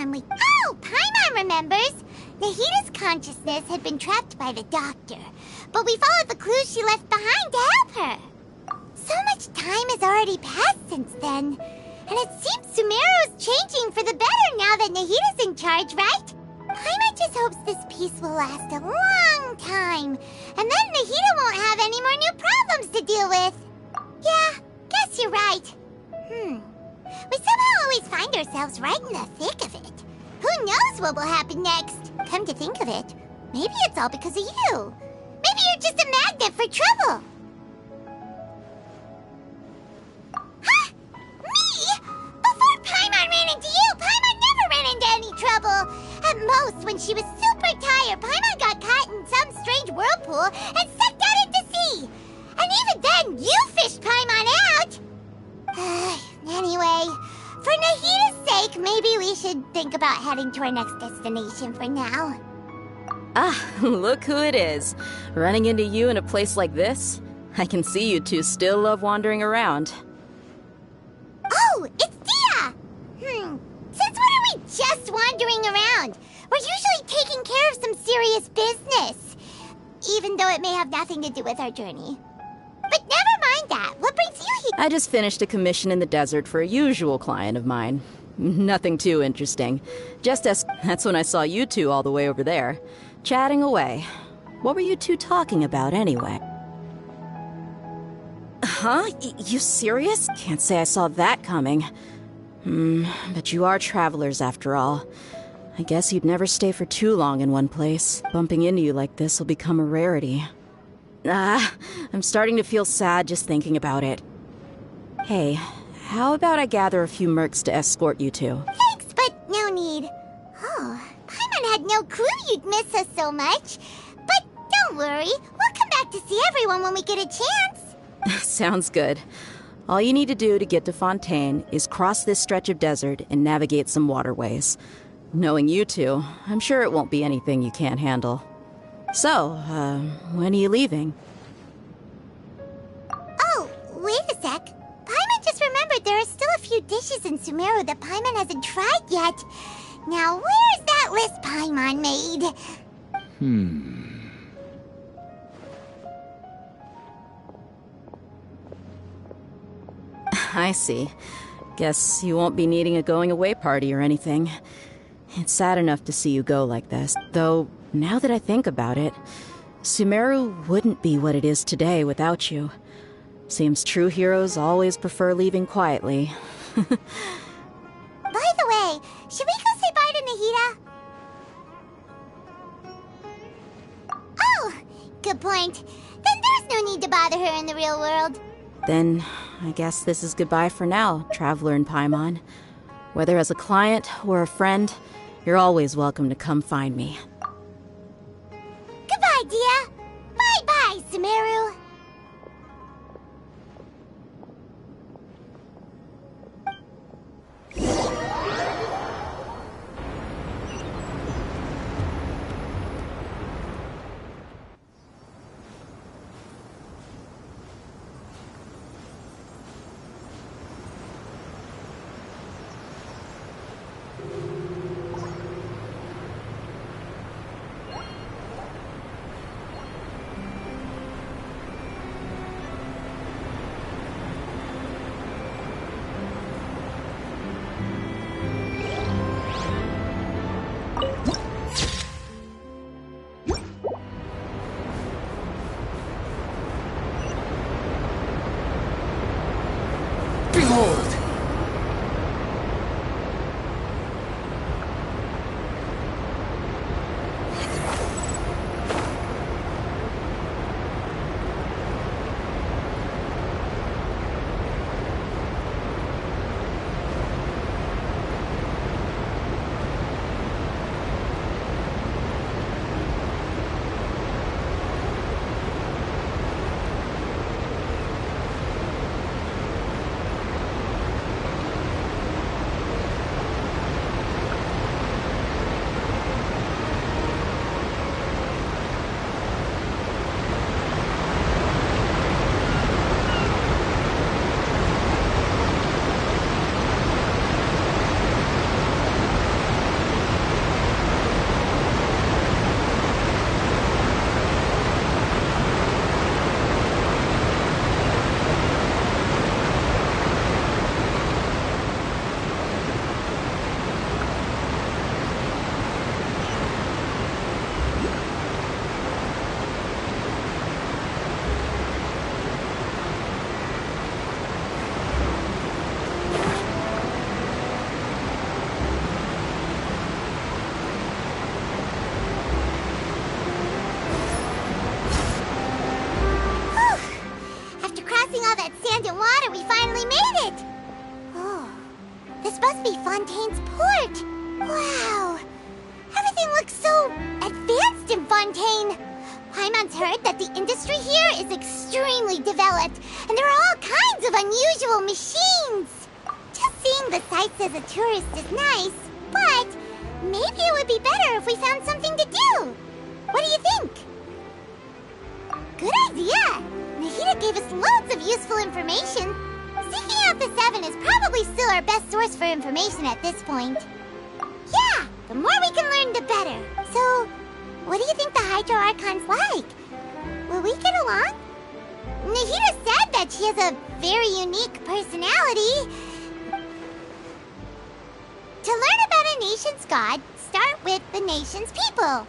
Paimon we... Oh, Paimon remembers! Nahita's consciousness had been trapped by the doctor, but we followed the clues she left behind to help her. So much time has already passed since then, and it seems Sumeru's changing for the better now that Nahita's in charge, right? Paimon just hopes this peace will last a long time, and then Nahita won't have any more new problems to deal with. Yeah, guess you're right. We somehow always find ourselves right in the thick of it. Who knows what will happen next? Come to think of it, maybe it's all because of you. Maybe you're just a magnet for trouble. Huh? Me? Before Paimon ran into you, Paimon never ran into any trouble. At most, when she was super tired, Paimon got caught in some strange whirlpool and sucked out into sea. And even then, you fished Paimon out. Anyway, for Nahita's sake, maybe we should think about heading to our next destination for now. Ah, look who it is. Running into you in a place like this? I can see you two still love wandering around. Oh, it's Dia! Since when are we just wandering around? We're usually taking care of some serious business, even though it may have nothing to do with our journey. But never mind that. What brings you here? I just finished a commission in the desert for a usual client of mine. Nothing too interesting. That's when I saw you two all the way over there, chatting away. What were you two talking about anyway? Huh? You serious? Can't say I saw that coming. But you are travelers after all. I guess you'd never stay for too long in one place. Bumping into you like this will become a rarity. I'm starting to feel sad just thinking about it. Hey, how about I gather a few mercs to escort you two? Thanks, but no need. Oh, Paimon had no clue you'd miss us so much. But don't worry, we'll come back to see everyone when we get a chance. Sounds good. All you need to do to get to Fontaine is cross this stretch of desert and navigate some waterways. Knowing you two, I'm sure it won't be anything you can't handle. So, when are you leaving? Oh, wait a sec. Paimon just remembered there are still a few dishes in Sumeru that Paimon hasn't tried yet. Now, where's that list Paimon made? I see. Guess you won't be needing a going-away party or anything. It's sad enough to see you go like this. Though, now that I think about it, Sumeru wouldn't be what it is today without you. Seems true heroes always prefer leaving quietly. By the way, should we go say bye to Nahita? Oh, good point. Then there's no need to bother her in the real world. Then, I guess this is goodbye for now, Traveler in Paimon. Whether as a client or a friend, you're always welcome to come find me. Goodbye, Dia. Bye-bye, Sumeru. must be Fontaine's port. Wow. Everything looks so advanced in Fontaine. Paimon's heard that the industry here is extremely developed, and there are all kinds of unusual machines. Just seeing the sights as a tourist is nice, but maybe it would be better if we found something to do. What do you think? Good idea! Nahida gave us loads of useful information. Seeking out the Seven is probably still our best source for information at this point. Yeah, the more we can learn, the better. So, what do you think the Hydro Archon's like? Will we get along? Nahida said that she has a very unique personality. To learn about a nation's god, start with the nation's people.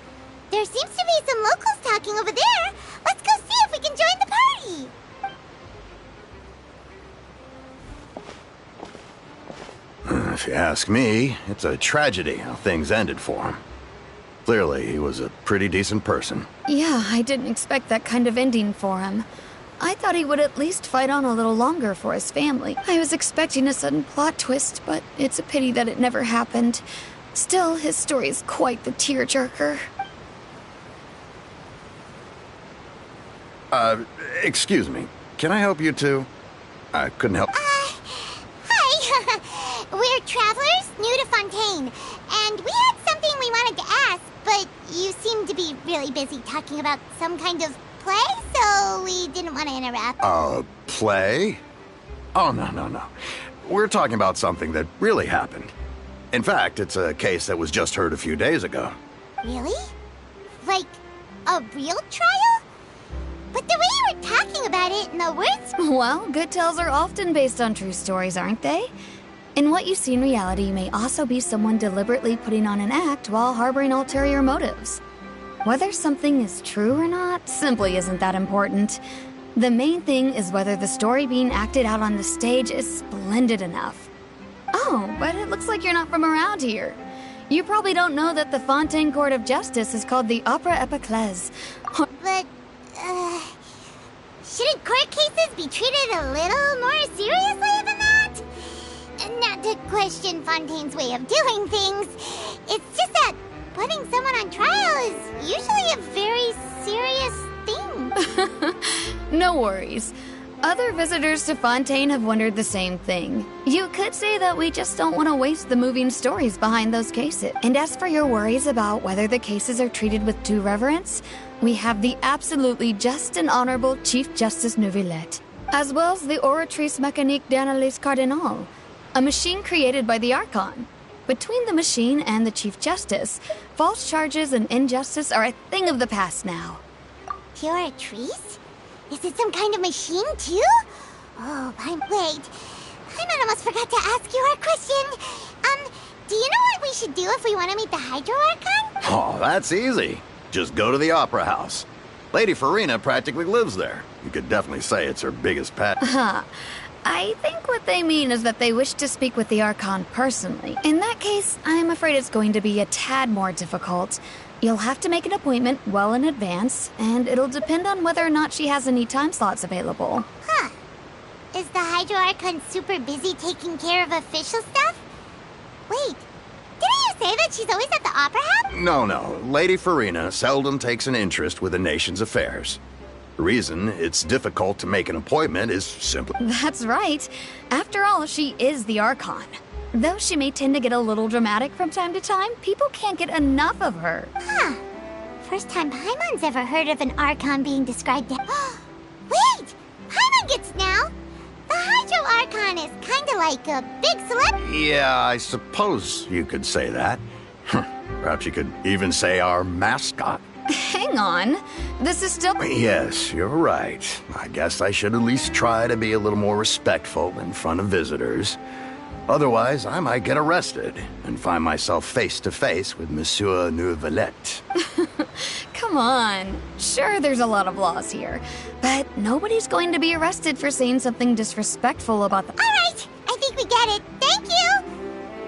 There seems to be some locals talking over there. Let's go see if we can join the party. If you ask me, it's a tragedy how things ended for him. Clearly, he was a pretty decent person. Yeah, I didn't expect that kind of ending for him. I thought he would at least fight on a little longer for his family. I was expecting a sudden plot twist, but it's a pity that it never happened. Still, his story is quite the tearjerker. Excuse me. Can I help you too? I couldn't help. Hi. We're travelers new to Fontaine, and we had something we wanted to ask, but you seem to be really busy talking about some kind of play, so we didn't want to interrupt. Play? Oh, no. We're talking about something that really happened. In fact, it's a case that was just heard a few days ago. Really? Like, a real trial? But the way you were talking about it and the words... Well, good tales are often based on true stories, aren't they? In what you see in reality may also be someone deliberately putting on an act while harboring ulterior motives. Whether something is true or not simply isn't that important. The main thing is whether the story being acted out on the stage is splendid enough. Oh, but it looks like you're not from around here. You probably don't know that the Fontaine Court of Justice is called the Opera Epiclese. But, shouldn't court cases be treated a little more seriously than that? Not to question Fontaine's way of doing things. It's just that putting someone on trial is usually a very serious thing. No worries. Other visitors to Fontaine have wondered the same thing. You could say that we just don't want to waste the moving stories behind those cases. And as for your worries about whether the cases are treated with due reverence, we have the absolutely just and honorable Chief Justice Neuvillette, as well as the Oratrice Mécanique d'Analyse Cardinal, a machine created by the Archon. Between the machine and the Chief Justice, false charges and injustice are a thing of the past now. Pure trees? Is it some kind of machine, too? Oh, wait. I almost forgot to ask you our question. Do you know what we should do if we want to meet the Hydro Archon? Oh, that's easy. Just go to the Opera House. Lady Farina practically lives there. You could definitely say it's her biggest pet. I think what they mean is that they wish to speak with the Archon personally. In that case, I'm afraid it's going to be a tad more difficult. You'll have to make an appointment well in advance, and it'll depend on whether or not she has any time slots available. Huh. Is the Hydro Archon super busy taking care of official stuff? Wait, didn't you say that she's always at the Opera House? No. Lady Farina seldom takes an interest with the nation's affairs. The reason it's difficult to make an appointment is simply... That's right. After all, she is the Archon. Though she may tend to get a little dramatic from time to time, people can't get enough of her. Huh. First time Paimon's ever heard of an Archon being described as... Wait! Paimon gets now! The Hydro Archon is kinda like a big celeb... Yeah, I suppose you could say that. Perhaps you could even say our mascot. Hang on. This is still... Yes, you're right. I guess I should at least try to be a little more respectful in front of visitors. Otherwise, I might get arrested and find myself face to face with Monsieur Neuvillette. Come on. Sure, there's a lot of laws here, but nobody's going to be arrested for saying something disrespectful about the... All right, I think we get it. Thank you!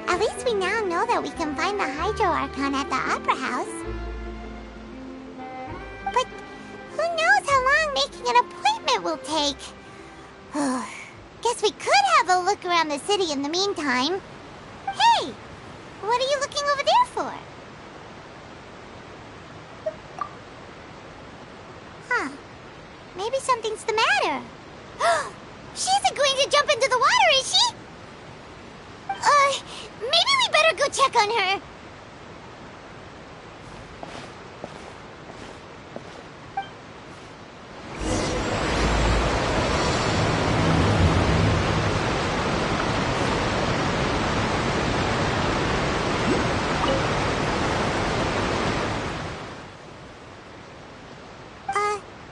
At least we now know that we can find the Hydro Archon at the Opera House. But who knows how long making an appointment will take? Guess we could have a look around the city in the meantime. Hey! What are you looking over there for? Huh. Maybe something's the matter. She isn't going to jump into the water, is she? Maybe we better go check on her.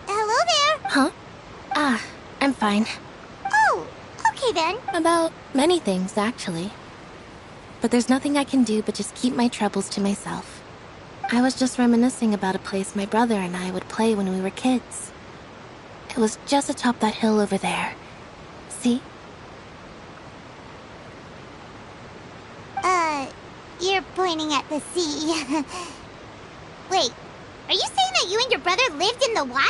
Hello there. Huh? I'm fine. Oh, okay then. About many things, actually. But there's nothing I can do but just keep my troubles to myself. I was just reminiscing about a place my brother and I would play when we were kids. It was just atop that hill over there. See? You're pointing at the sea. Wait, are you saying that you and your brother lived in the water?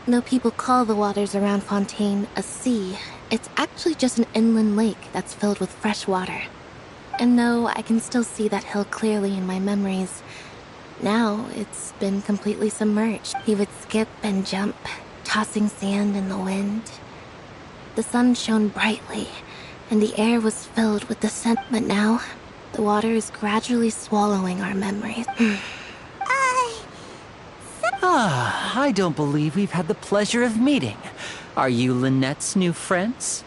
Though people call the waters around Fontaine a sea, it's actually just an inland lake that's filled with fresh water. And though I can still see that hill clearly in my memories, now it's been completely submerged. He would skip and jump, tossing sand in the wind. The sun shone brightly, and the air was filled with the scent, but now the water is gradually swallowing our memories. I don't believe we've had the pleasure of meeting. Are you Lynette's new friends?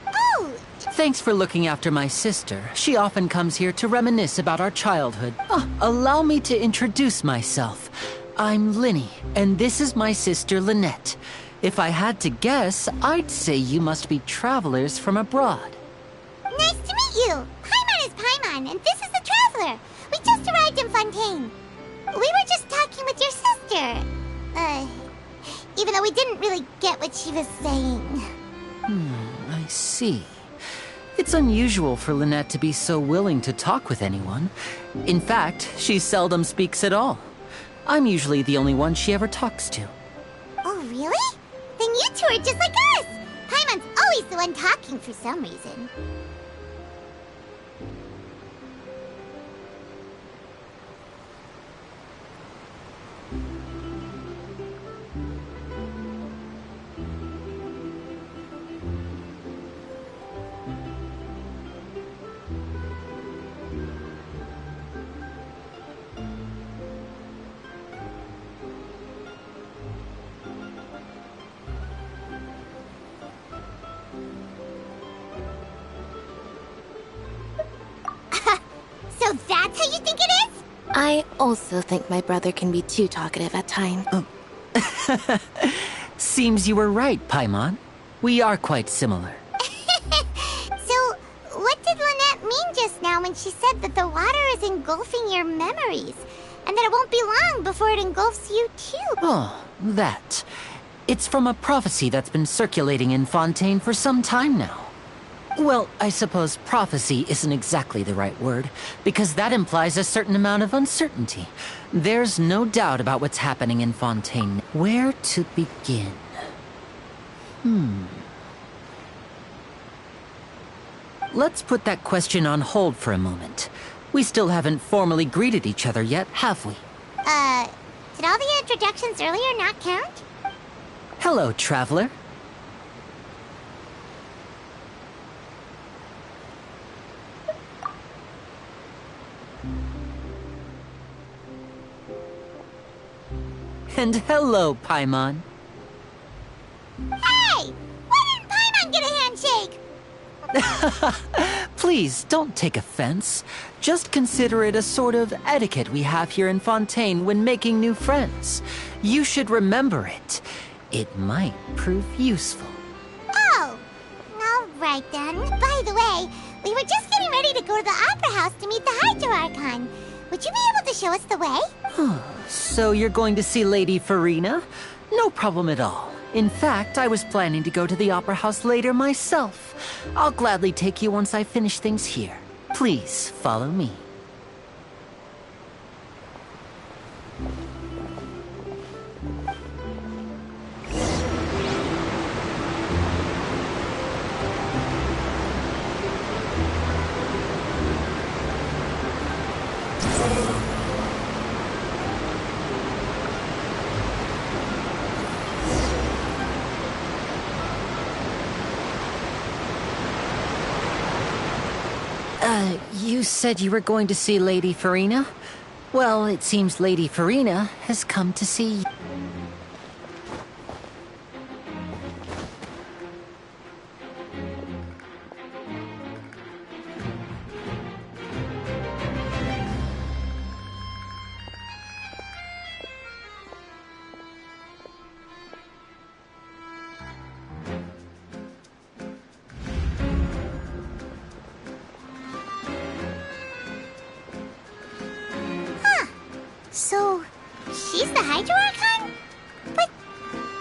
Oh! Thanks for looking after my sister. She often comes here to reminisce about our childhood. Allow me to introduce myself. I'm Linny, and this is my sister Lynette. If I had to guess, I'd say you must be travelers from abroad. Nice to meet you! Paimon is Paimon, and this is the Traveler. We just arrived in Fontaine. We were just talking with your sister. Even though we didn't really get what she was saying. I see. It's unusual for Lynette to be so willing to talk with anyone. In fact, she seldom speaks at all. I'm usually the only one she ever talks to. Oh, really? Then you two are just like us! Paimon's always the one talking for some reason. So that's how you think it is? I also think my brother can be too talkative at times. Seems you were right, Paimon. We are quite similar. So, what did Lynette mean just now when she said that the water is engulfing your memories? And that it won't be long before it engulfs you too? Oh, that. It's from a prophecy that's been circulating in Fontaine for some time now. Well, I suppose prophecy isn't exactly the right word, because that implies a certain amount of uncertainty. There's no doubt about what's happening in Fontaine. Where to begin? Let's put that question on hold for a moment. We still haven't formally greeted each other yet, have we? Did all the introductions earlier not count? Hello, traveler. And hello, Paimon. Hey! Why didn't Paimon get a handshake? Please, don't take offense. Just consider it a sort of etiquette we have here in Fontaine when making new friends. You should remember it. It might prove useful. Oh! Alright. Alright then. By the way, we were just getting ready to go to the Opera House to meet the Hydro Archon. Would you be able to show us the way? So you're going to see Lady Farina? No problem at all. In fact, I was planning to go to the Opera House later myself. I'll gladly take you once I finish things here. Please, follow me. You said you were going to see Lady Farina? Well, it seems Lady Farina has come to see you. So, she's the Hydro Archon? But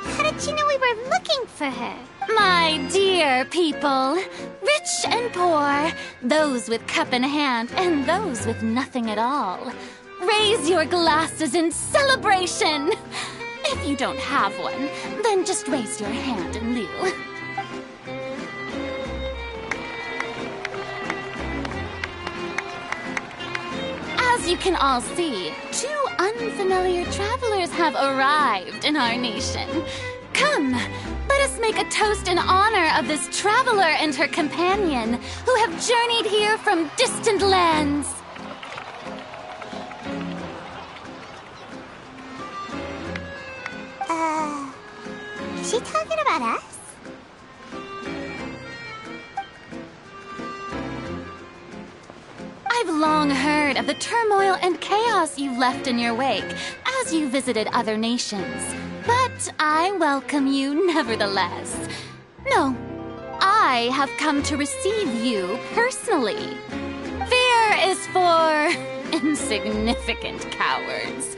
how did she know we were looking for her? My dear people, rich and poor, those with cup in hand and those with nothing at all, raise your glasses in celebration! If you don't have one, then just raise your hand in lieu. As you can all see, two unfamiliar travelers have arrived in our nation. Come, let us make a toast in honor of this traveler and her companion who have journeyed here from distant lands. Is she talking about us? I've long heard of the turmoil and chaos you've left in your wake as you visited other nations. But I welcome you nevertheless. No, I have come to receive you personally. Fear is for insignificant cowards.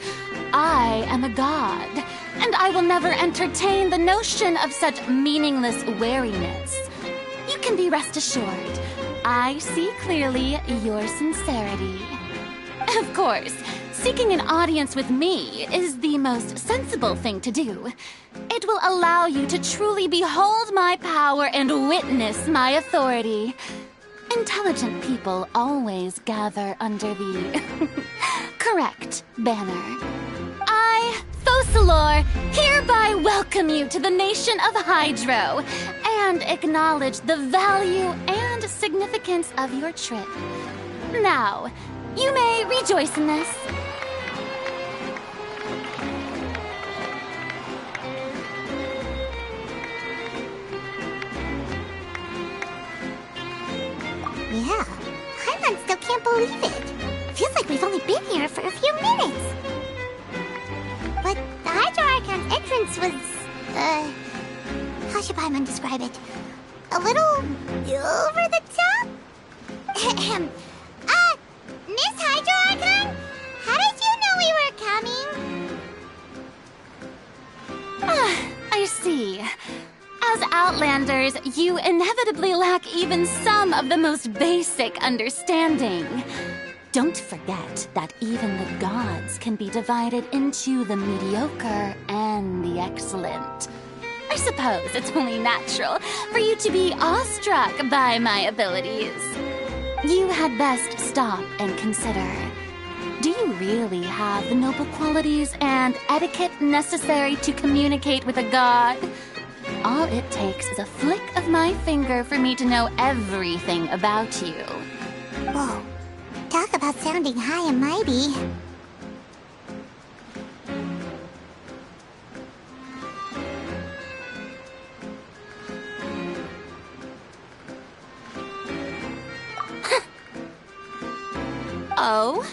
I am a god, and I will never entertain the notion of such meaningless wariness. You can be rest assured, I see clearly your sincerity. Of course, seeking an audience with me is the most sensible thing to do. It will allow you to truly behold my power and witness my authority. Intelligent people always gather under the correct banner. I, Focalor, hereby welcome you to the nation of Hydro and acknowledge the value and significance of your trip. Now, you may rejoice in this. Yeah, Paimon still can't believe it. Feels like we've only been here for a few minutes. But the Hydro Archon's entrance was, how should Paimon describe it? A little over the top? Miss Hydro Archon? How did you know we were coming? I see. As Outlanders, you inevitably lack even some of the most basic understanding. Don't forget that even the gods can be divided into the mediocre and the excellent. I suppose it's only natural for you to be awestruck by my abilities. You had best stop and consider. Do you really have the noble qualities and etiquette necessary to communicate with a god? All it takes is a flick of my finger for me to know everything about you. Whoa, talk about sounding high and mighty. Oh?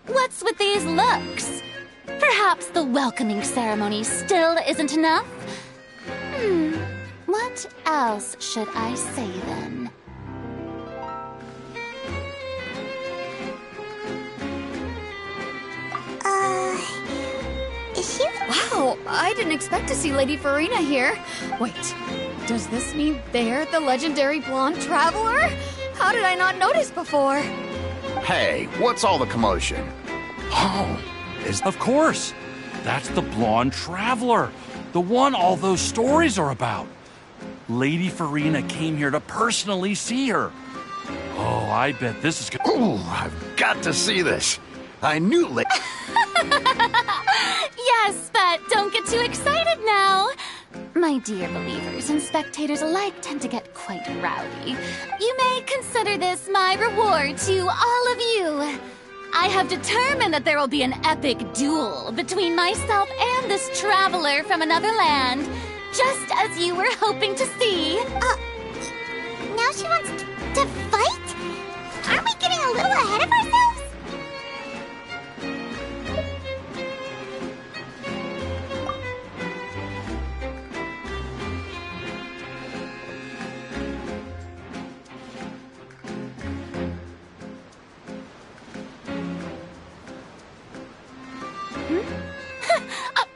What's with these looks? Perhaps the welcoming ceremony still isn't enough? What else should I say then? Wow, I didn't expect to see Lady Farina here. Wait, does this mean they're the legendary blonde traveler? How did I not notice before? Hey, what's all the commotion? Oh, of course. That's the blonde traveler. The one all those stories are about. Lady Farina came here to personally see her. Oh, I bet this is gonna... Ooh, I've got to see this. I knew Yes, but don't get too excited now. My dear believers and spectators alike tend to get quite rowdy. You may consider this my reward to all of you. I have determined that there will be an epic duel between myself and this traveler from another land, just as you were hoping to see. Now she wants to fight? Aren't we getting a little ahead of ourselves?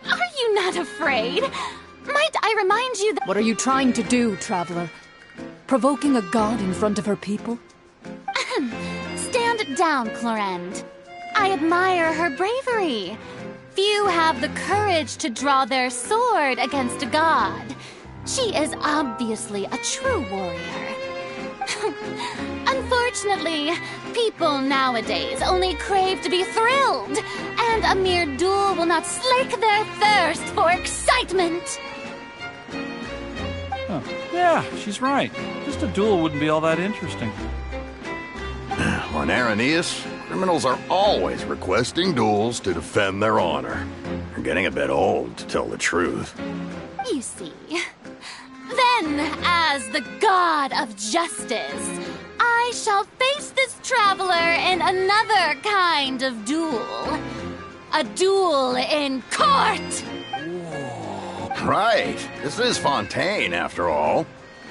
Are you not afraid? Might I remind you that— What are you trying to do, traveler? Provoking a god in front of her people? Stand down, Clorend. I admire her bravery. Few have the courage to draw their sword against a god. She is obviously a true warrior. Unfortunately, people nowadays only crave to be thrilled, and a mere duel will not slake their thirst for excitement. Oh, yeah, she's right. Just a duel wouldn't be all that interesting. On Araneus, criminals are always requesting duels to defend their honor. They're getting a bit old, to tell the truth. You see. Then, as the god of justice, I shall face this traveler in another kind of duel. A duel in court! Right. This is Fontaine, after all.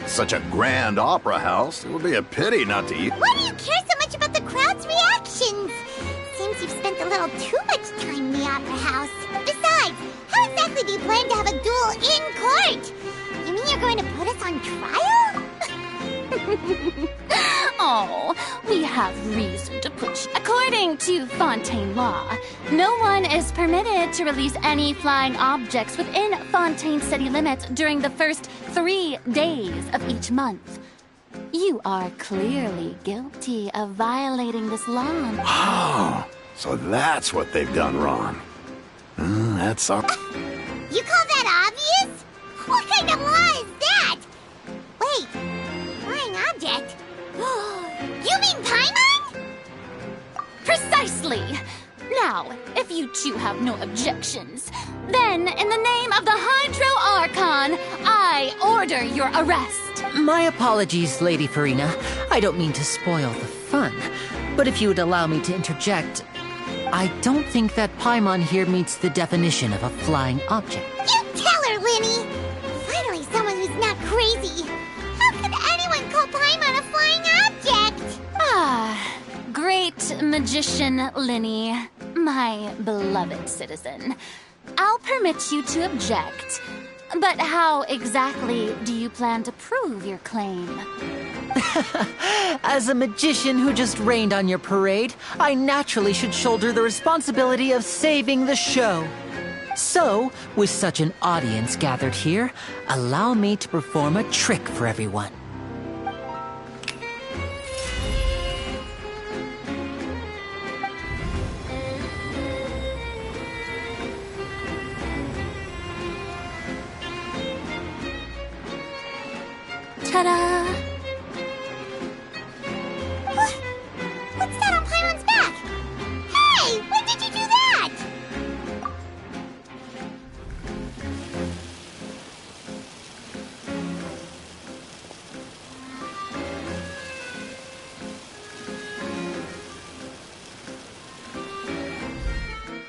Such a grand opera house, it would be a pity not to eat. Why do you care so much about the crowd's reactions? Seems you've spent a little too much time in the opera house. Besides, how exactly do you plan to have a duel in court? You mean you're going to put us on trial? Oh, we have reason to push. According to Fontaine law, no one is permitted to release any flying objects within Fontaine city limits during the first 3 days of each month. You are clearly guilty of violating this law. Oh, so that's what they've done wrong. That's up. You call that obvious? What kind of law is that? Wait, flying object? You mean Paimon? Precisely! Now, if you two have no objections, then in the name of the Hydro Archon, I order your arrest. My apologies, Lady Farina. I don't mean to spoil the fun. But if you would allow me to interject, I don't think that Paimon here meets the definition of a flying object. You tell her, Linny! Finally someone who's not crazy. How could anyone call Paimon a flying object? Ah, great magician Linny, my beloved citizen. I'll permit you to object. But how exactly do you plan to prove your claim? As a magician who just rained on your parade, I naturally should shoulder the responsibility of saving the show. So, with such an audience gathered here, allow me to perform a trick for everyone. Ta-da! What's that on Paimon's back? Hey, when did you do that?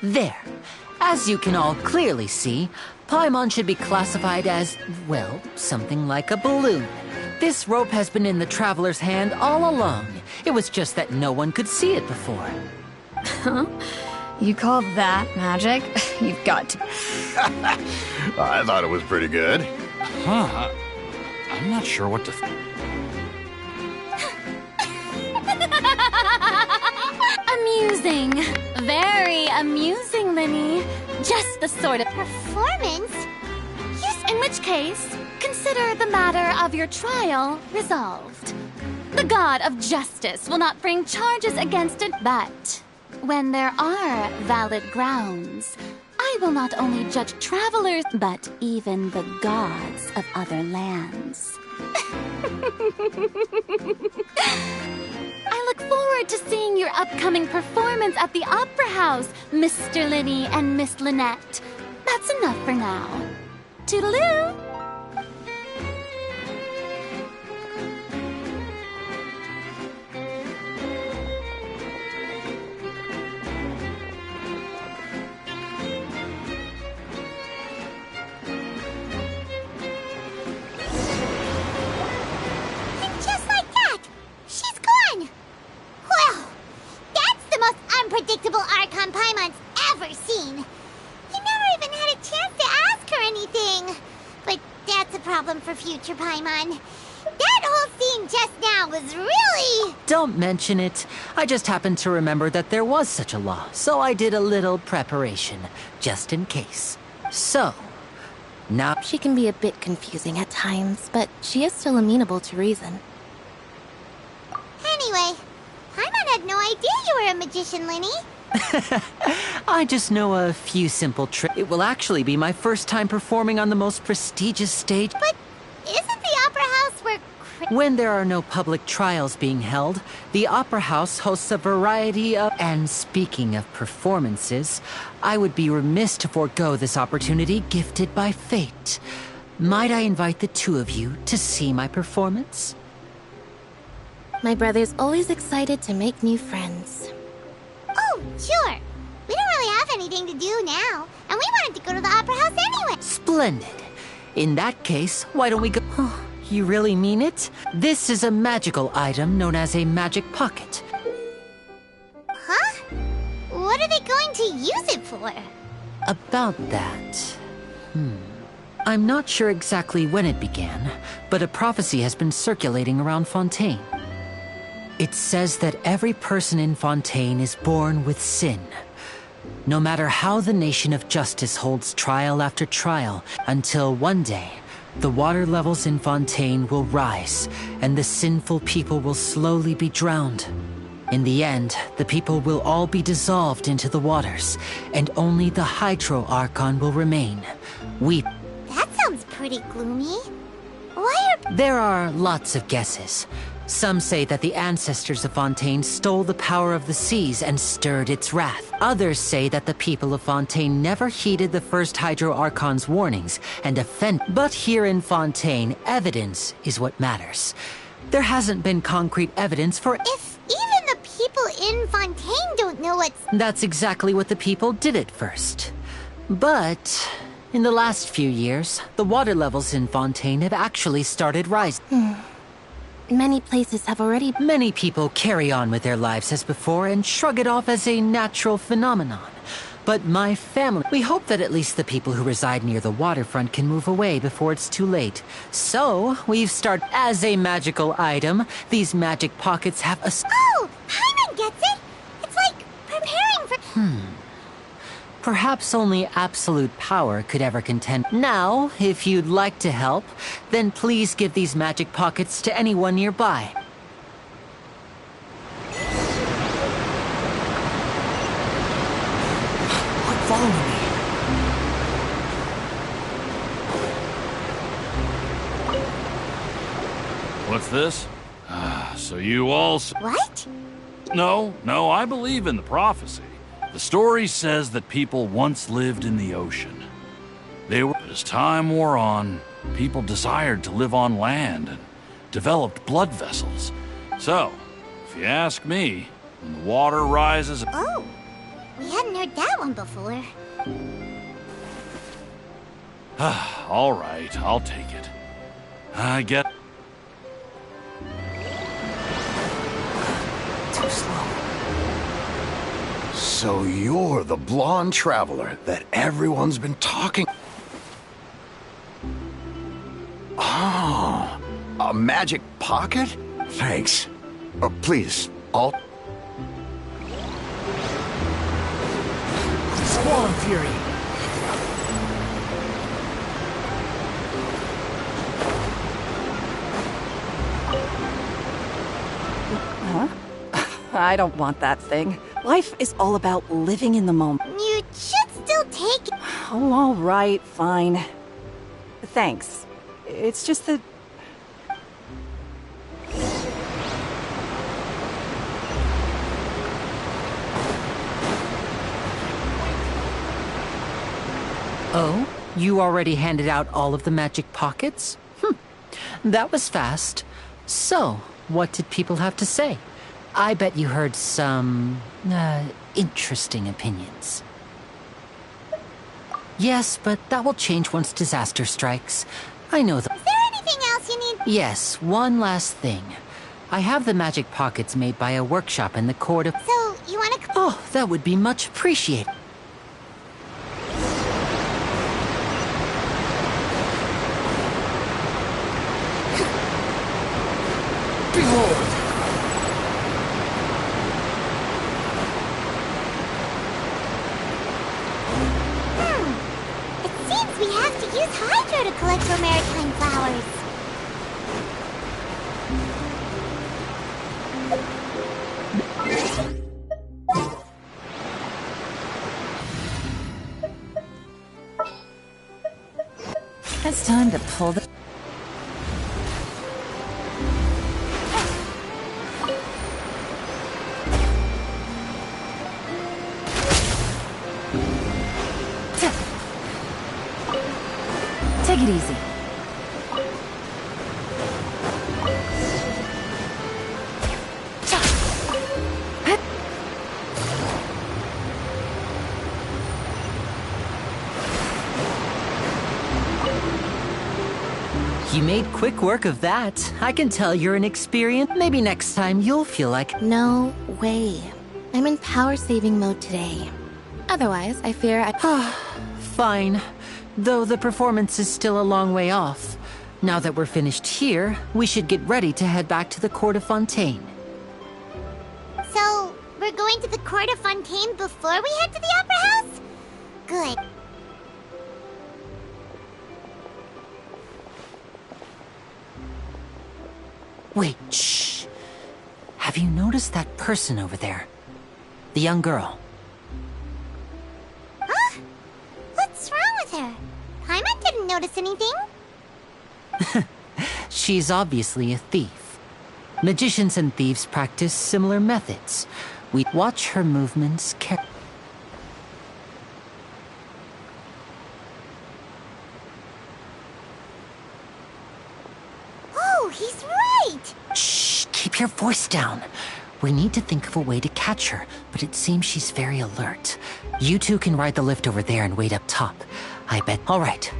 There. As you can all clearly see, Paimon should be classified as, well, something like a balloon. This rope has been in the traveler's hand all along. It was just that no one could see it before. Huh? You call that magic? You've got to. I thought it was pretty good. Huh. I'm not sure what to Amusing. Very amusing, Linny. Just the sort of Performance? Yes, in which case, consider the matter of your trial resolved. The god of justice will not bring charges against it, but when there are valid grounds, I will not only judge travelers, but even the gods of other lands. I look forward to seeing your upcoming performance at the Opera House, Mr. Linny and Miss Lynette. That's enough for now. Toodaloo! Just like that, she's gone. Well, that's the most unpredictable Archon Paimon's ever seen. He never even had a chance to ask her anything. But that's a problem for future Paimon. That whole scene just now was really... Don't mention it. I just happened to remember that there was such a law, so I did a little preparation, just in case. So, now... She can be a bit confusing at times, but she is still amenable to reason. Anyway, Paimon had no idea you were a magician, Linny. I just know a few simple tricks. It will actually be my first time performing on the most prestigious stage. But isn't the Opera House where... When there are no public trials being held, the Opera House hosts a variety of... And speaking of performances, I would be remiss to forego this opportunity gifted by fate. Might I invite the two of you to see my performance? My brother's always excited to make new friends. Oh, sure. We don't really have anything to do now, and we wanted to go to the Opera House anyway. Splendid. In that case, why don't we go... Oh, you really mean it? This is a magical item known as a magic pocket. Huh? What are they going to use it for? About that... I'm not sure exactly when it began, but a prophecy has been circulating around Fontaine. It says that every person in Fontaine is born with sin. No matter how the nation of justice holds trial after trial, until one day, the water levels in Fontaine will rise, and the sinful people will slowly be drowned. In the end, the people will all be dissolved into the waters, and only the Hydro Archon will remain. That sounds pretty gloomy. Why are... There are lots of guesses. Some say that the ancestors of Fontaine stole the power of the seas and stirred its wrath. Others say that the people of Fontaine never heeded the first Hydro Archon's warnings and But here in Fontaine, evidence is what matters. There hasn't been concrete evidence for... If even the people in Fontaine don't know what's... That's exactly what the people did at first. But... in the last few years, the water levels in Fontaine have actually started rising. Many places have already... Many people carry on with their lives as before and shrug it off as a natural phenomenon. But my family... We hope that at least the people who reside near the waterfront can move away before it's too late. So, we've started... As a magical item, these magic pockets have a... Oh! Paimon gets it! It's like preparing for... Perhaps only absolute power could ever contend. Now, if you'd like to help, then please give these magic pockets to anyone nearby. Quit following me. What's this? So you all... What? No, I believe in the prophecy. The story says that people once lived in the ocean. But as time wore on, people desired to live on land and developed blood vessels. So, if you ask me, when the water rises... Oh, we hadn't heard that one before. All right, I'll take it. I get... Too slow. So you're the blonde traveler that everyone's been talking... Oh, a magic pocket? Thanks. Please, I'll... Squall Fury! Huh? I don't want that thing. Life is all about living in the moment. You should still take it. Oh, all right, fine. Thanks. It's just that... Oh? You already handed out all of the magic pockets? That was fast. So, what did people have to say? I bet you heard some... interesting opinions. Yes, but that will change once disaster strikes. I know that. Is there anything else you need? Yes, one last thing. I have the magic pockets made by a workshop in the court of... So, you wanna... Oh, that would be much appreciated. Behold! It seems we have to use Hydro to collect our maritime flowers. It's time to pull the... Take it easy. You made quick work of that. I can tell you're an experienced. Maybe next time you'll feel like... No way. I'm in power-saving mode today. Otherwise, I fear I... Fine. Though the performance is still a long way off. Now that we're finished here, we should get ready to head back to the court of Fontaine. So, we're going to the court of Fontaine before we head to the Opera House? Good. Wait, shh. Have you noticed that person over there? The young girl. Huh? What's wrong with her? Paimon didn't notice anything. She's obviously a thief. Magicians and thieves practice similar methods. We watch her movements carefully. Oh, he's right! Shh, keep your voice down. We need to think of a way to catch her, but it seems she's very alert. You two can ride the lift over there and wait up top. I bet. All right.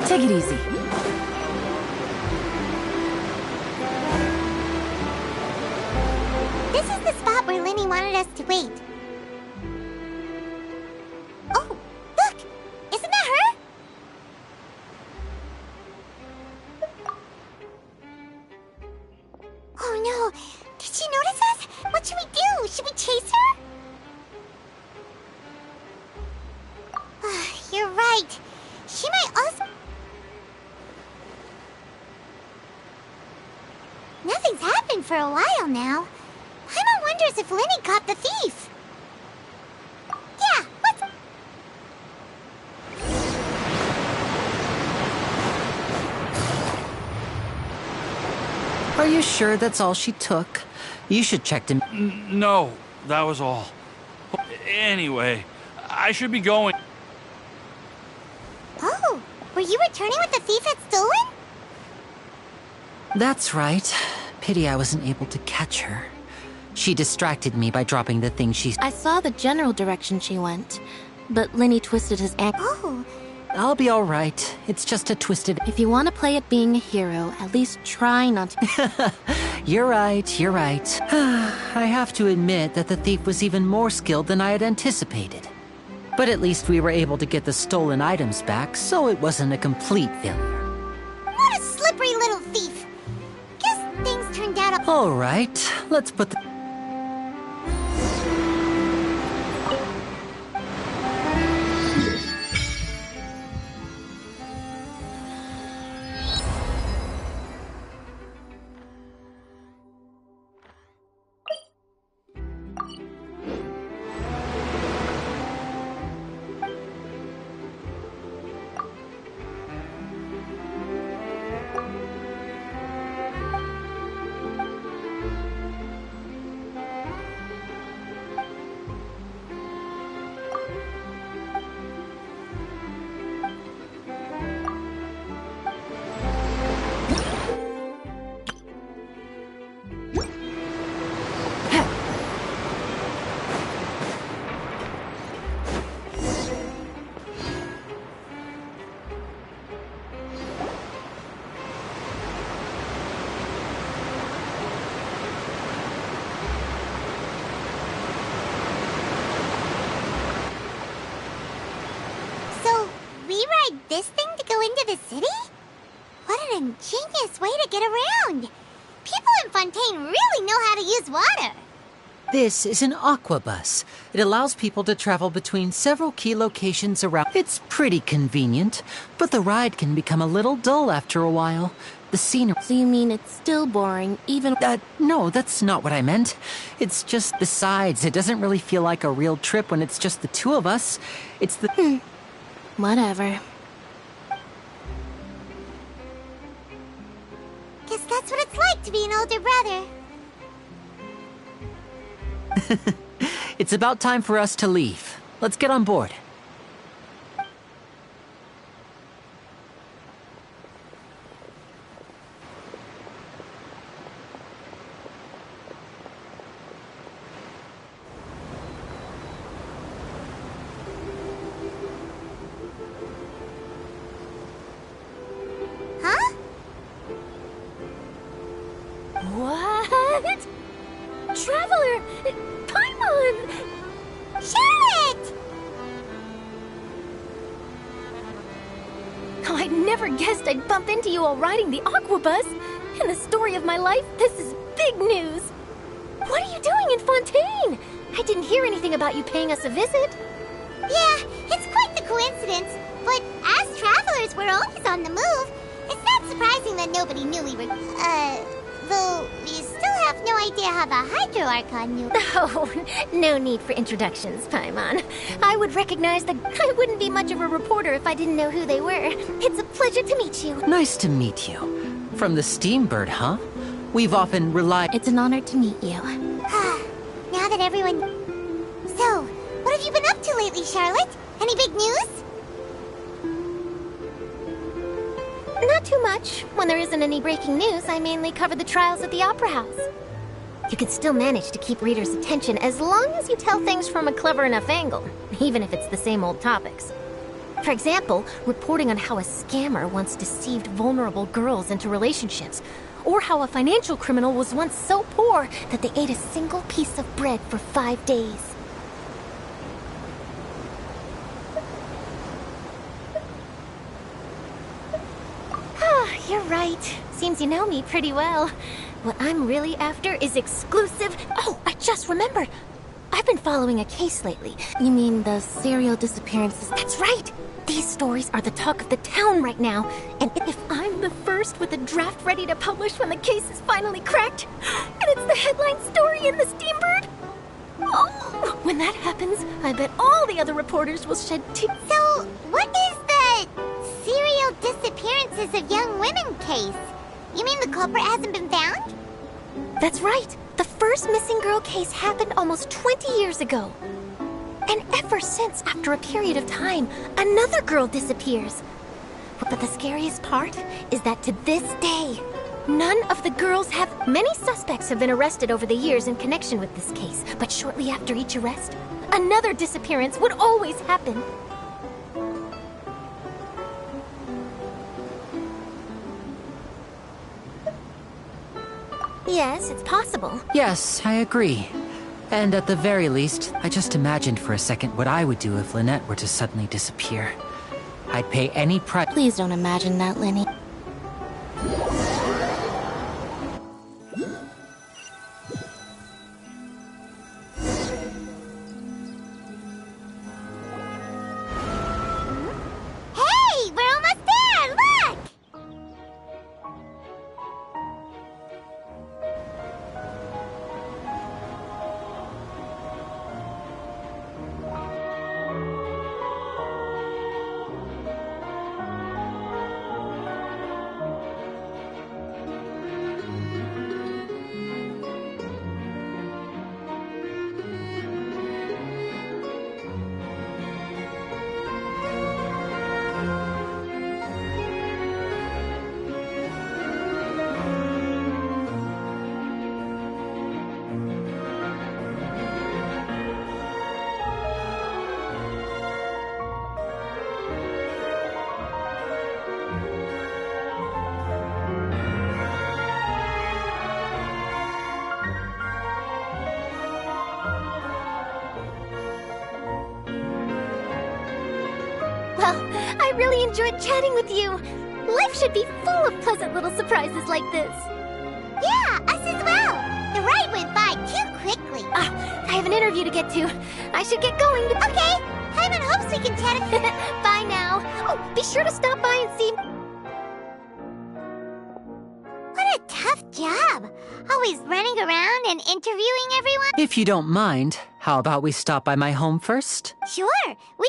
Take it easy. This is the spot where Linny wanted us to wait. Oh, look! Isn't that her? Oh no! Did she notice us? What should we do? Should we chase her? right. She might also... Nothing's happened for a while now. Paimon wonders if Lenny caught the thief. Yeah, let's... Are you sure that's all she took? You should check to... No, that was all. Anyway, I should be going. Oh, were you returning what the thief had stolen? That's right. Pity I wasn't able to catch her. She distracted me by dropping the thing she... I saw the general direction she went, but Lenny twisted his ankle. Oh, I'll be all right. It's just a twisted... If you want to play at being a hero, at least try not to... You're right, you're right. I have to admit that the thief was even more skilled than I had anticipated. But at least we were able to get the stolen items back, so it wasn't a complete failure. what a slippery little thief. Guess things turned out... All right, let's put the... This thing to go into the city? What an ingenious way to get around! People in Fontaine really know how to use water! This is an aqua bus. It allows people to travel between several key locations around... It's pretty convenient, but the ride can become a little dull after a while. The scenery... So you mean it's still boring, even... No, that's not what I meant. It's just, besides, it doesn't really feel like a real trip when it's just the two of us. It's the... Whatever. Guess that's what it's like to be an older brother. It's about time for us to leave. Let's get on board. Huh? What? Traveler! Paimon! Charlotte! Oh, I never guessed I'd bump into you while riding the aqua bus. In the story of my life, this is big news. What are you doing in Fontaine? I didn't hear anything about you paying us a visit. Yeah, it's quite the coincidence. But as travelers, we're always on the move. It's not surprising that nobody knew we were... Though we still have no idea how the Hydro Archon knew. Oh, no need for introductions, Paimon. I would recognize that I wouldn't be much of a reporter if I didn't know who they were. It's a pleasure to meet you. Nice to meet you. From the Steambird, huh? We've often relied... It's an honor to meet you. Now that everyone... So, what have you been up to lately, Charlotte? Any big news? Not too much. When there isn't any breaking news, I mainly cover the trials at the Opera House. You can still manage to keep readers' attention as long as you tell things from a clever enough angle, even if it's the same old topics. For example, reporting on how a scammer once deceived vulnerable girls into relationships, or how a financial criminal was once so poor that they ate a single piece of bread for 5 days. You're right. Seems you know me pretty well. What I'm really after is exclusive... Oh, I just remembered. I've been following a case lately. You mean the serial disappearances? That's right. These stories are the talk of the town right now, and if I'm the first with a draft ready to publish when the case is finally cracked, and it's the headline story in the Steambird, oh, when that happens, I bet all the other reporters will shed tears. So, what is the serial disappearances of young women case? You mean the culprit hasn't been found? That's right. The first missing girl case happened almost 20 years ago. And ever since, after a period of time, another girl disappears. But the scariest part is that to this day, none of the girls have... Many suspects have been arrested over the years in connection with this case, but shortly after each arrest, another disappearance would always happen. Yes, it's possible. Yes, I agree. And at the very least, I just imagined for a second what I would do if Lynette were to suddenly disappear. I'd pay any price. Please don't imagine that, Lenny. Hey, we're almost there! Look! Well, I really enjoyed chatting with you. Life should be full of pleasant little surprises like this. Yeah, us as well. The ride went by too quickly. I have an interview to get to. I should get going. Okay, Hyman hopes we can chat. Bye now. Oh, be sure to stop by and see... What a tough job. Always running around and interviewing everyone. If you don't mind, how about we stop by my home first? Sure, we...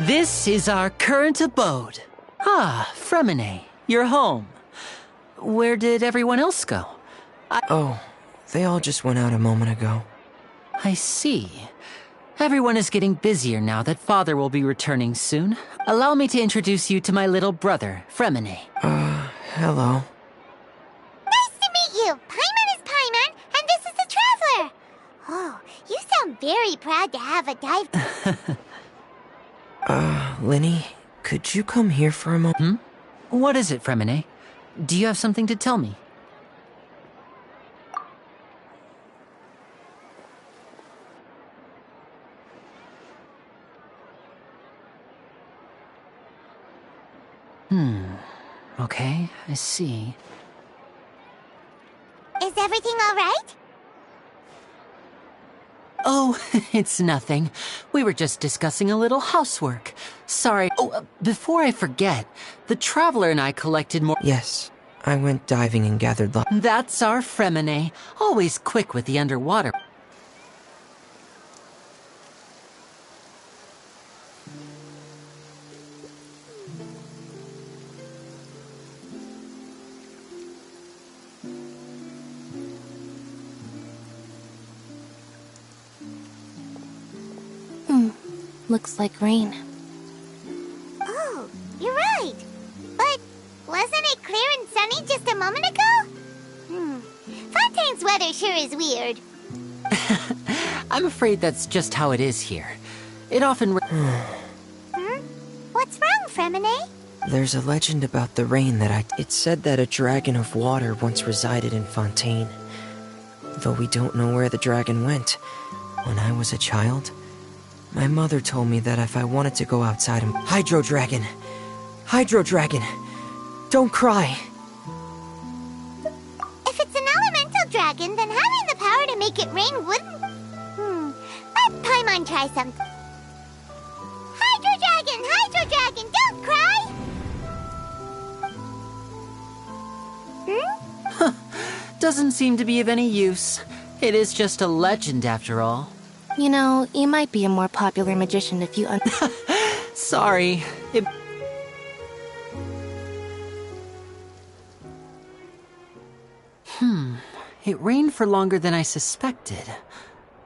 This is our current abode. Ah, Fremine, you're home. Where did everyone else go? Oh, they all just went out a moment ago. I see. Everyone is getting busier now that Father will be returning soon. Allow me to introduce you to my little brother, Fremine. Hello. Nice to meet you. Paimon is Paimon, and this is the Traveler. Oh, you sound very proud to have a dive... Lenny, could you come here for a moment? What is it, Fremine? Do you have something to tell me? Okay, I see. Is everything all right? Oh, it's nothing. We were just discussing a little housework. Sorry. Oh, before I forget, the Traveler and I collected more— Yes, I went diving and gathered That's our Fremine, always quick with the underwater. Looks like rain. Oh, you're right. But wasn't it clear and sunny just a moment ago? Fontaine's weather sure is weird. I'm afraid that's just how it is here. It often What's wrong, Fremine? There's a legend about the rain It said that a dragon of water once resided in Fontaine. Though we don't know where the dragon went. When I was a child, my mother told me that if I wanted to go outside and— Hydro Dragon! Hydro Dragon! Don't cry! If it's an elemental dragon, then having the power to make it rain wouldn't... Let Paimon try something. Hydro Dragon, don't cry! doesn't seem to be of any use. It is just a legend after all. You know, you might be a more popular magician if you Sorry. It rained for longer than I suspected.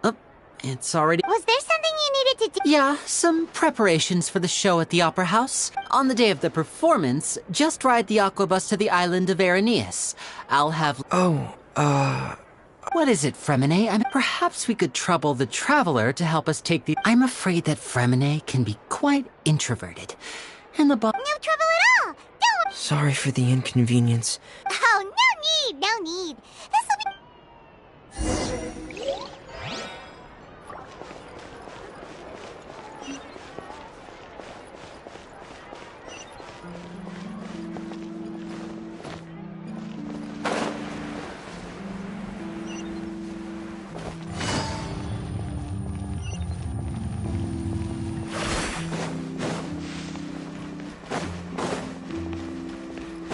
Oh, it's already— Was there something you needed to do? Yeah, some preparations for the show at the Opera House. On the day of the performance, just ride the aquabus to the island of Aeneas. I'll have— What is it, Fremine? Perhaps we could trouble the Traveler to help us take the— I'm afraid that Fremine can be quite introverted. And the No trouble at all! Don't— Sorry for the inconvenience. Oh, no need. This'll be—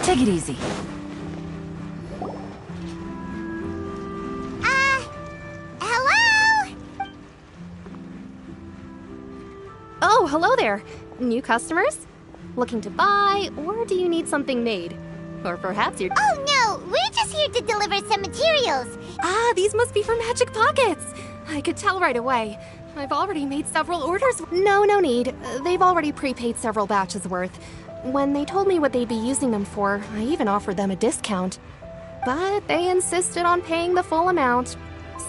Take it easy. Hello? Oh, hello there. New customers? Looking to buy, or do you need something made? Or perhaps you're— Oh, no, we're just here to deliver some materials. Ah, these must be for Magic Pockets. I could tell right away. I've already made several orders. No need. They've already prepaid several batches worth. When they told me what they'd be using them for, I even offered them a discount. But they insisted on paying the full amount,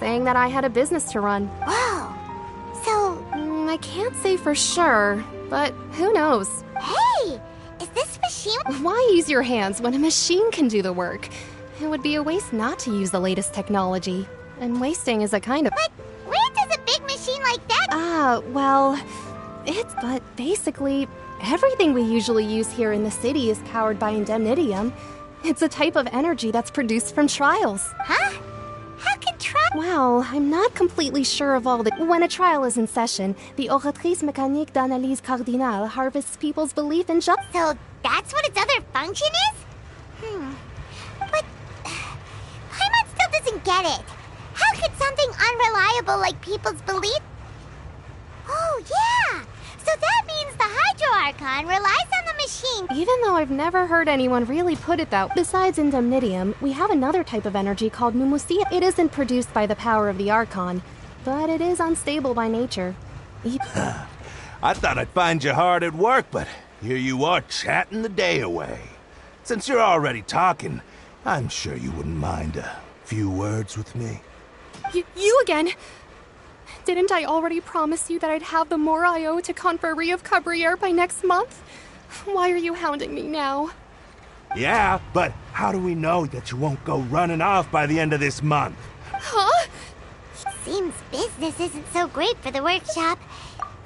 saying that I had a business to run. Wow. So... I can't say for sure, but who knows? Hey! Is this machine— Why use your hands when a machine can do the work? It would be a waste not to use the latest technology. And wasting is a kind of— But where does a big machine like that— well... But basically, everything we usually use here in the city is powered by indemnitium. It's a type of energy that's produced from trials. Huh? How can Well, I'm not completely sure of all the— When a trial is in session, the Oratrice Mécanique d'Analyse Cardinale harvests people's belief in justice. So that's what its other function is? But... Paimon still doesn't get it. How could something unreliable like people's belief— Oh, yeah! So that means the Hydro Archon relies on the machine. Even though I've never heard anyone really put it that way. Besides indemnitium, we have another type of energy called pneumosia. It isn't produced by the power of the Archon, but it is unstable by nature. I thought I'd find you hard at work, but here you are chatting the day away. Since you're already talking, I'm sure you wouldn't mind a few words with me. You again? Didn't I already promise you that I'd have the more I owe to Confrérie of Cabriere by next month? Why are you hounding me now? Yeah, but how do we know that you won't go running off by the end of this month? Huh? Seems business isn't so great for the workshop.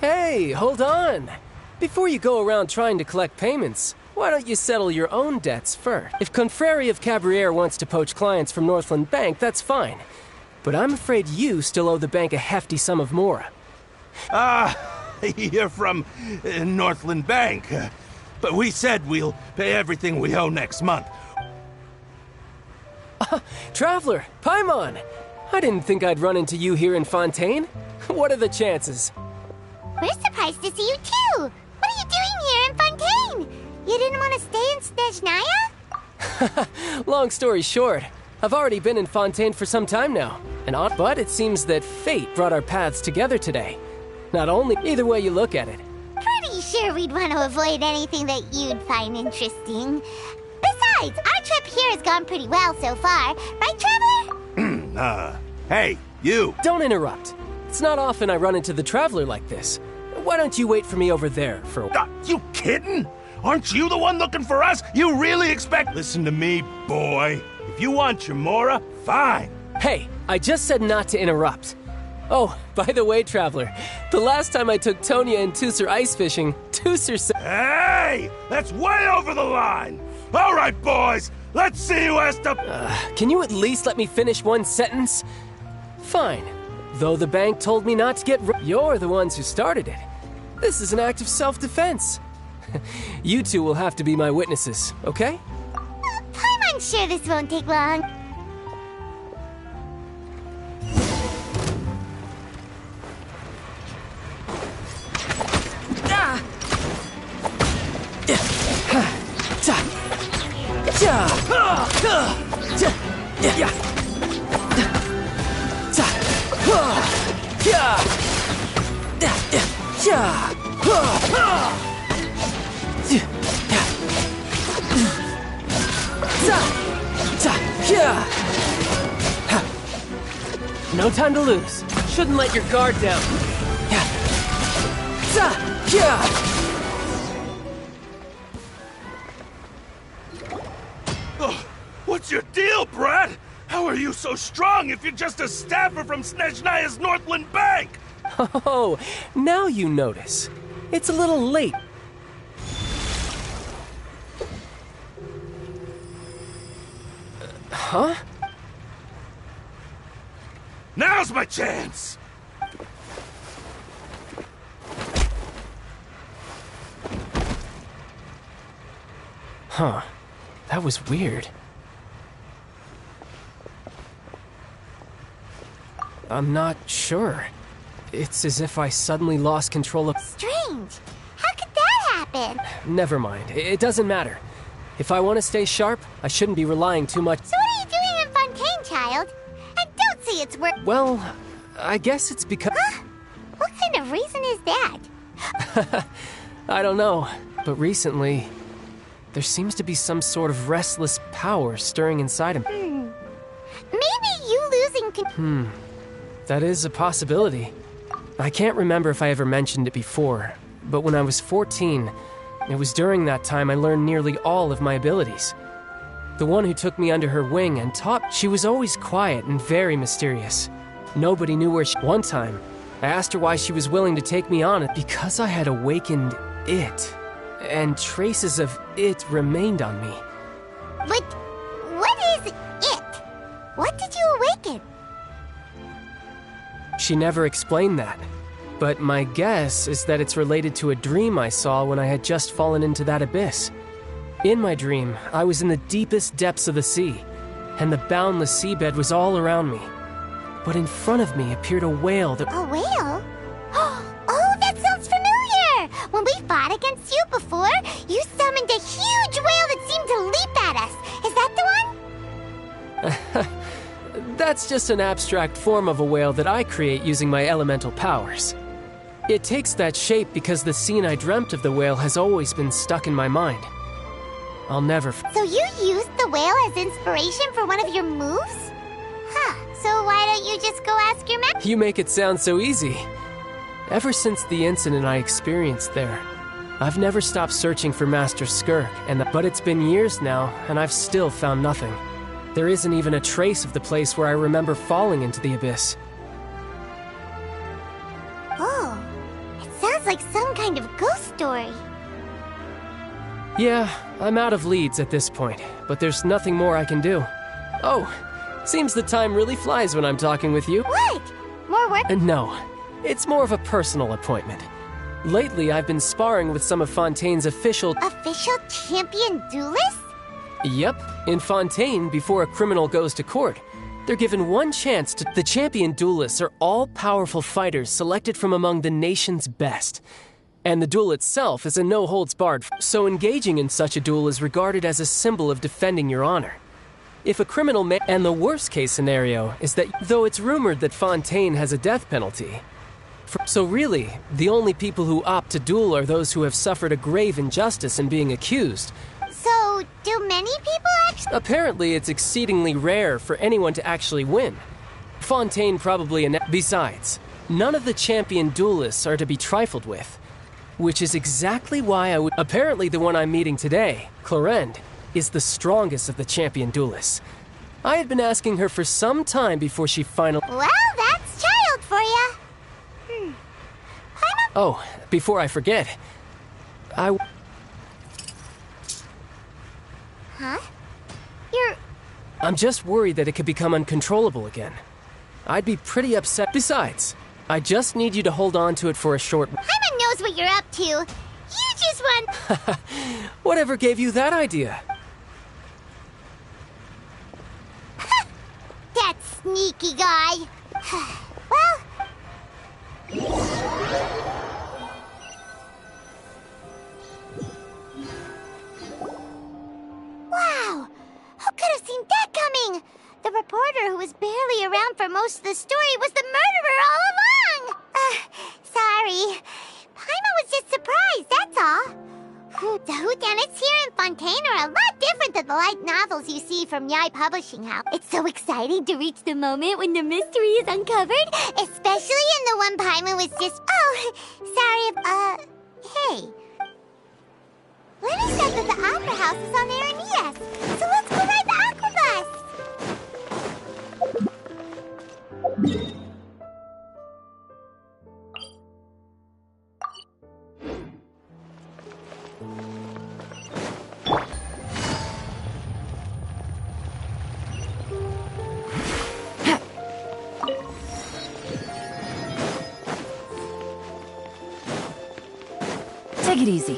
Hey, hold on. Before you go around trying to collect payments, Why don't you settle your own debts first? If Confrérie of Cabriere wants to poach clients from Northland Bank, that's fine. But I'm afraid you still owe the bank a hefty sum of mora. You're from Northland Bank. But we said we'll pay everything we owe next month. Traveler, Paimon! I didn't think I'd run into you here in Fontaine. What are the chances? We're surprised to see you too! What are you doing here in Fontaine? You didn't want to stay in Snezhnaya? Long story short, I've already been in Fontaine for some time now. But it seems that fate brought our paths together today. Not only, either way you look at it. Pretty sure we'd want to avoid anything that you'd find interesting. Besides, our trip here has gone pretty well so far. Right, Traveler? Hey, you! Don't interrupt. It's not often I run into the Traveler like this. Why don't you wait for me over there for a while? You kidding? Aren't you the one looking for us? You really expect— Listen to me, boy. If you want your mora, fine. Hey, I just said not to interrupt. Oh, by the way, Traveler, the last time I took Tonya and Tusser ice fishing, Tusser said— Hey! That's way over the line! All right, boys, let's see who has to— Can you at least let me finish one sentence? Fine. Though the bank told me not to get— You're the ones who started it. This is an act of self-defense. You two will have to be my witnesses, okay? I'm sure this won't take long. No time to lose. Shouldn't let your guard down. Oh, what's your deal, Brad? How are you so strong if you're just a staffer from Snezhnaya's Northland Bank? Oh, now you notice. It's a little late. Huh? Now's my chance! Huh. That was weird. I'm not sure. It's as if I suddenly lost control of— Strange. How could that happen? Never mind. It doesn't matter. If I want to stay sharp, I shouldn't be relying too much— So what are you doing in Fontaine, child? And don't say it's work— Well, I guess it's because— Huh? What kind of reason is that? I don't know, but recently, there seems to be some sort of restless power stirring inside him. Maybe you losing That is a possibility. I can't remember if I ever mentioned it before, but when I was 14, it was during that time I learned nearly all of my abilities. The one who took me under her wing and taught— She was always quiet and very mysterious. Nobody knew where she— One time, I asked her why she was willing to take me on it. Because I had awakened it, and traces of it remained on me. But what is it? What did you awaken? She never explained that, but my guess is that it's related to a dream I saw when I had just fallen into that abyss. In my dream, I was in the deepest depths of the sea, and the boundless seabed was all around me. But in front of me appeared a whale that— A whale? Oh, that sounds familiar! When we fought against you before, you summoned a huge whale that seemed to leap at us. Is that the one? That's just an abstract form of a whale that I create using my elemental powers. It takes that shape because the scene I dreamt of the whale has always been stuck in my mind. I'll never— So you used the whale as inspiration for one of your moves? Huh, so why don't you just go ask your You make it sound so easy. Ever since the incident I experienced there, I've never stopped searching for Master Skirk, but it's been years now, and I've still found nothing. There isn't even a trace of the place where I remember falling into the abyss. Oh, it sounds like some kind of ghost story. Yeah, I'm out of leads at this point, but there's nothing more I can do. Oh, seems the time really flies when I'm talking with you. What? More work? No, it's more of a personal appointment. Lately, I've been sparring with some of Fontaine's official champion duelists? Yep. In Fontaine, before a criminal goes to court, they're given one chance to... The champion duelists are all-powerful fighters selected from among the nation's best. And the duel itself is a no-holds-barred, so engaging in such a duel is regarded as a symbol of defending your honor. If a criminal may... And the worst-case scenario is that, though it's rumored that Fontaine has a death penalty, so really, the only people who opt to duel are those who have suffered a grave injustice in being accused. So, do many people actually... Apparently, it's exceedingly rare for anyone to actually win. Fontaine probably... Besides, none of the champion duelists are to be trifled with. Which is exactly why I would... Apparently, the one I'm meeting today, Clorinde, is the strongest of the champion duelists. I had been asking her for some time before she finally... Well, that's child for ya. Oh, before I forget, Huh? I'm just worried that it could become uncontrollable again. I'd be pretty upset. Besides, I just need you to hold on to it for a short... Paimon knows what you're up to. You just want... Whatever gave you that idea? That sneaky guy. Well... Wow! Who could have seen that coming? The reporter who was barely around for most of the story was the murderer all along! Sorry. Paimon was just surprised, that's all. The whodunits here in Fontaine are a lot different than the light novels you see from Yai Publishing House. It's so exciting to reach the moment when the mystery is uncovered, especially in the one Paimon was just... Oh, sorry hey. Lenny said that the Opera House is on Aranias, so let's go ride the Aqua Bus! Take it easy.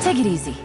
Take it easy.